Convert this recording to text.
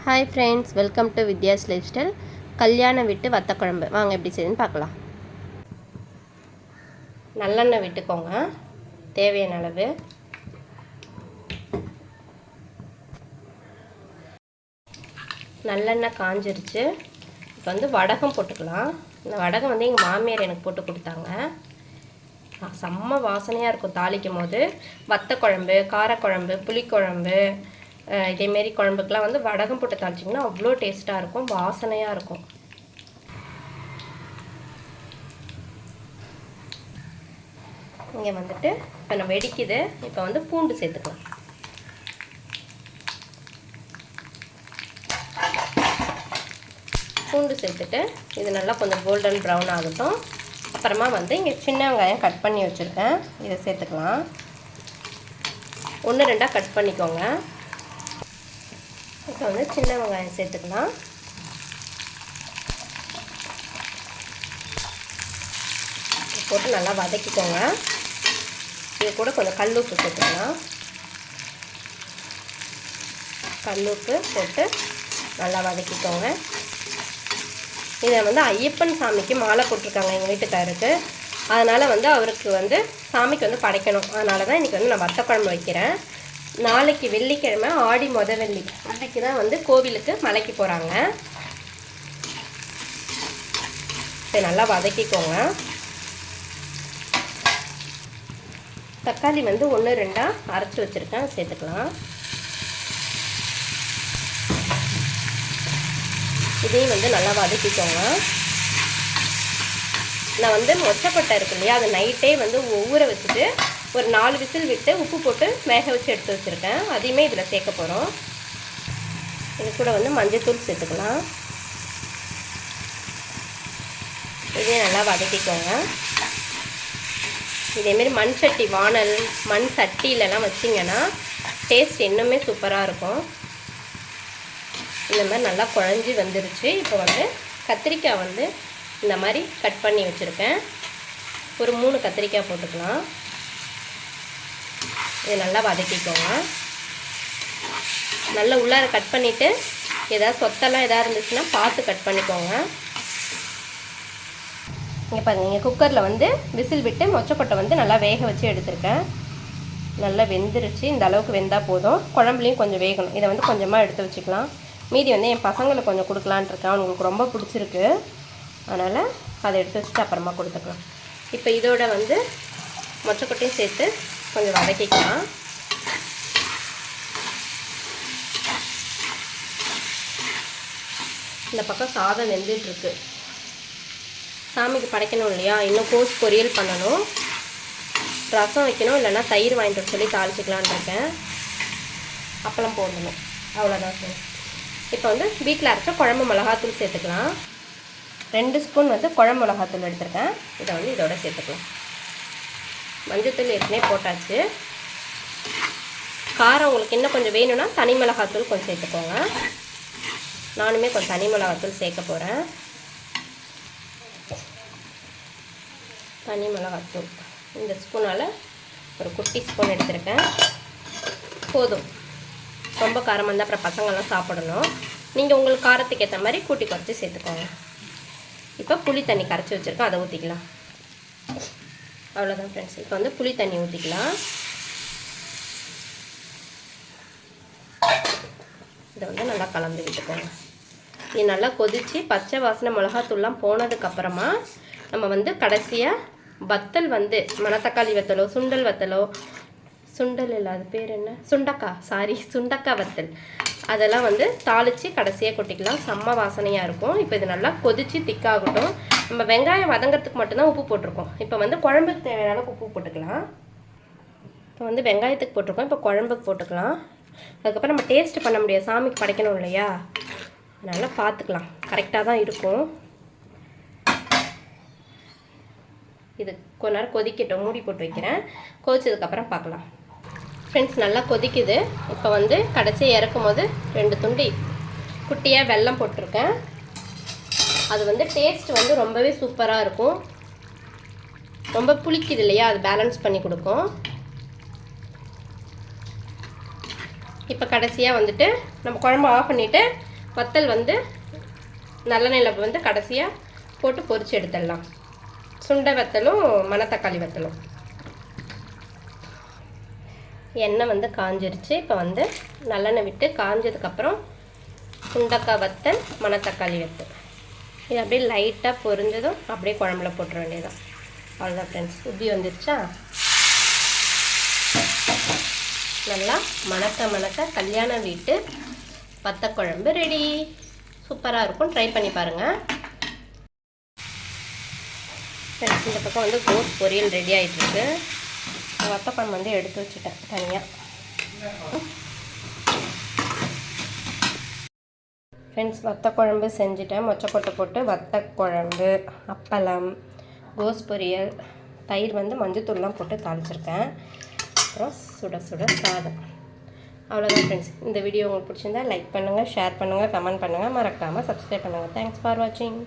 Hi friends, welcome to Vidya's life style. கல்யாண வீட்டு வத்த குழம்பு வாங்க எப்படி செய்யுதுன்னு பார்க்கலாம். நல்லெண்ணெய் விட்டுக்கோங்க, தேவையான அளவு. நல்லெண்ணெய் காஞ்சிருச்சு. இப்போ வந்து வடகம் போட்டுக்கலாம். இந்த வடகம் வந்து எங்கள் மாமியார் எனக்கு போட்டு கொடுத்தாங்க. செம்ம வாசனையாக இருக்கும் தாளிக்கும் போது. வத்த குழம்பு, காரக்குழம்பு, புளிக்குழம்பு, இதேமாரி குழம்புக்கெலாம் வந்து வடகம் போட்டு தாளிச்சிங்கன்னா அவ்வளோ டேஸ்ட்டாக இருக்கும், வாசனையாக இருக்கும். இங்கே வந்துட்டு இப்போ நம்ம வெடிக்குது. இப்போ வந்து பூண்டு சேர்த்துக்கலாம். பூண்டு சேர்த்துட்டு இது நல்லா கொஞ்சம் கோல்டன் ப்ரௌன் ஆகட்டும். அப்புறமா வந்து இங்கே சின்ன வெங்காயம் கட் பண்ணி வச்சுருக்கேன், இதை சேர்த்துக்கலாம். 1-2 கட் பண்ணிக்கோங்க. இப்போ வந்து சின்ன வெங்காயம் சேர்த்துக்கலாம். போட்டு நல்லா வதக்கிக்கோங்க. இது கூட கொஞ்சம் கல்லுப்பு சேர்த்துக்கலாம். கல்லுப்பு போட்டு நல்லா வதக்கிக்கோங்க. இதை வந்து ஐயப்பன் சாமிக்கு மாலை போட்டிருக்காங்க எங்கள் வீட்டுக்காருக்கு. அதனால் வந்து அவருக்கு வந்து சாமிக்கு வந்து படைக்கணும். அதனால தான் இன்றைக்கி வந்து நான் வத்த குழம்பு வைக்கிறேன். நாளைக்கு வெள்ளிக்கிழமை, ஆடி வெள்ளி, அன்றைக்கி தான் வந்து கோவிலுக்கு மலைக்கு போகிறாங்க. சரி, நல்லா வதக்கிக்கோங்க. தக்காளி வந்து 1-2 அரைச்சி வச்சுருக்கேன், சேர்த்துக்கலாம். இதையும் வந்து நல்லா வதக்கிக்கோங்க. நான் வந்து மொச்சப்பட்டை இருக்கு இல்லையா, அது நைட்டே வந்து ஊற வச்சுட்டு ஒரு 4 விசில் விட்டு உப்பு போட்டு வேக வச்சு எடுத்து வச்சுருக்கேன். அதையுமே இதில் சேர்க்க போகிறோம். இது கூட வந்து மஞ்சள்தூள் சேர்த்துக்கலாம். இதையும் நல்லா வதக்கிக்கோங்க. இதேமாரி மண் சட்டி, வானல், மண் சட்டியிலலாம் வச்சிங்கன்னா டேஸ்ட் இன்னுமே சூப்பராக இருக்கும். இந்த மாதிரி நல்லா குழஞ்சி வந்துருச்சு. இப்போ வந்து கத்திரிக்காய் வந்து இந்த மாதிரி கட் பண்ணி வச்சுருக்கேன். ஒரு 3 கத்திரிக்காய் போட்டுக்கலாம். இது நல்லா வதக்கிக்கோங்க. நல்லா உள்ளார கட் பண்ணிவிட்டு ஏதாவது சொத்தெல்லாம் எதாவது இருந்துச்சுன்னா பார்த்து கட் பண்ணிக்கோங்க. இங்கே பாருங்கள், இங்கே குக்கரில் வந்து விசில் விட்டு மொச்சக்கொட்டை வந்து நல்லா வேக வச்சு எடுத்துருக்கேன். நல்லா வெந்துருச்சு. இந்த அளவுக்கு வெந்தால் போதும். குழம்புலையும் கொஞ்சம் வேகணும். இதை வந்து கொஞ்சமாக எடுத்து வச்சுக்கலாம். மீதி வந்து என் பசங்களுக்கு கொஞ்சம் கொடுக்கலான் இருக்கேன். அவங்களுக்கு ரொம்ப பிடிச்சிருக்கு, அதனால் அதை எடுத்து வச்சுட்டு அப்புறமா கொடுத்துக்கலாம். இப்போ இதோட வந்து மொச்சக்கொட்டையும் சேர்த்து கொஞ்சம் வதக்கிக்கலாம். இந்த பக்கம் சாதம் வெந்துட்டுருக்கு. சாமிக்கு படைக்கணும் இல்லையா, இன்னும் கோஸ் பொரியல் பண்ணணும், ரசம் வைக்கணும், இல்லைன்னா தயிர் வாங்கிட்டு சொல்லி தாளிச்சிக்கலான் இருக்கேன். அப்பளம் போடணும், அவ்வளோதான் சார். இப்போ வந்து வீட்டில் அரைச்ச குழம்பு மிளகாத்தூள் சேர்த்துக்கலாம். 2 ஸ்பூன் வந்து குழம்பு மிளகாத்தூள் எடுத்துருக்கேன். இதை வந்து இதோட சேர்த்துக்கலாம். மஞ்சத்தூள் ஏற்கனவே போட்டாச்சு. காரம் உங்களுக்கு இன்னும் கொஞ்சம் வேணும்னா தனி மிளகாத்தூள் கொஞ்சம் சேர்த்துக்கோங்க. நானுமே கொஞ்சம் தனி மிளகாத்தூள் சேர்க்க போகிறேன். தனி மிளகாத்தூள் இந்த ஸ்பூனால் ஒரு குட்டி ஸ்பூன் எடுத்துருக்கேன், போதும். ரொம்ப காரமாக இருந்தால் அப்புறம் பசங்கள்லாம் சாப்பிடணும். நீங்கள் உங்களுக்கு காரத்துக்கு ஏற்ற மாதிரி கூட்டி குறைச்சி சேர்த்துக்கோங்க. இப்போ புளி தண்ணி கரைச்சி வச்சுருக்கேன், அதை ஊற்றிக்கலாம். அவ்வளோதான் ஃப்ரெண்ட்ஸ். இப்போ வந்து புளி தண்ணி ஊற்றிக்கலாம். இதை வந்து நல்லா கலந்து விட்டுக்கோங்க. இது நல்லா கொதித்து பச்சை வாசனை மிளகாத்தூள்லாம் போனதுக்கப்புறமா நம்ம வந்து கடைசியாக வத்தல் வந்து மணத்தக்காளி வத்தலோ, சுண்டல் வத்தலோ, சுண்டல் இல்லை அது பேர் என்ன, சுண்டக்காய் வத்தல், அதெல்லாம் வந்து தாளித்து கடைசியாக கொட்டிக்கலாம். செம்ம வாசனையாக இருக்கும். இப்போ இது நல்லா கொதித்து திக்காகட்டும். நம்ம வெங்காயம் வதங்கிறதுக்கு மட்டும்தான் உப்பு போட்டிருக்கோம். இப்போ வந்து குழம்புக்கு தேவையான அளவுக்கு உப்பு போட்டுக்கலாம். இப்போ வந்து வெங்காயத்துக்கு போட்டிருக்கோம், இப்போ குழம்புக்கு போட்டுக்கலாம். அதுக்கப்புறம் நம்ம டேஸ்ட் பண்ண முடியாது, சாமிக்கு படைக்கணும் இல்லையா, அதனால் பார்த்துக்கலாம். கரெக்டாக தான் இருக்கும். இது கொஞ்ச நேரம் கொதிக்கட்டும், மூடி போட்டு வைக்கிறேன். கொதிச்சதுக்கப்புறம் பார்க்கலாம். ஃப்ரெண்ட்ஸ், நல்லா கொதிக்குது. இப்போ வந்து கடைசி இறக்கும் போது 2 துண்டு குட்டியாக வெல்லம் போட்டிருக்கேன். அது வந்து டேஸ்ட் வந்து ரொம்பவே சூப்பராக இருக்கும். ரொம்ப புளிக்குது இல்லையா, அது பேலன்ஸ் பண்ணி கொடுக்கும். இப்போ கடைசியாக வந்துட்டு நம்ம குழம்பு ஆஃப் பண்ணிவிட்டு வத்தல் வந்து நல்லெண்ணெயில் வந்து கடைசியாக போட்டு பொரிச்சு எடுத்துடலாம். சுண்டை வத்தலும் மணத்தக்காளி வத்தலும். எண்ணெய் வந்து காஞ்சிருச்சு. இப்போ வந்து நல்லெண்ணெய் விட்டு காஞ்சதுக்கப்புறம் சுண்டக்காய் வத்தல், மணத்தக்காளி வத்தல் இது அப்படியே லைட்டாக பொரிஞ்சதும் அப்படியே குழம்புல போட்டுற வேண்டியதான். அவ்வளோதான் ஃப்ரெண்ட்ஸ். உப்பி வந்துருச்சா? நல்லா மணக்க கல்யாண வீட்டு வத்தக்குழம்பு ரெடி. சூப்பராக இருக்கும். ட்ரை பண்ணி பாருங்கள் ஃப்ரெண்ட்ஸ். இந்த பக்கம் வந்து கோஸ் பொரியல் ரெடி ஆகிட்டுருக்கு. வத்தக்குழம்பு வந்து எடுத்து வச்சுட்டேன் தனியாக. ஃப்ரெண்ட்ஸ், வத்தக்குழம்பு செஞ்சுட்டேன். மொச்சக்கொட்டை போட்டு வத்தக்குழம்பு, அப்பளம், கோஸ் பொரியல், தயிர் வந்து மஞ்சத்தூள்லாம் போட்டு தாளிச்சிருக்கேன். அப்புறம் சுட சுட சாதம். அவ்வளோதான் ஃப்ரெண்ட்ஸ். இந்த வீடியோ உங்களுக்கு பிடிச்சிருந்தா லைக் பண்ணுங்கள், ஷேர் பண்ணுங்கள், கமெண்ட் பண்ணுங்கள், மறக்காமல் சப்ஸ்கிரைப் பண்ணுங்கள். தேங்க்ஸ் ஃபார் வாட்சிங்.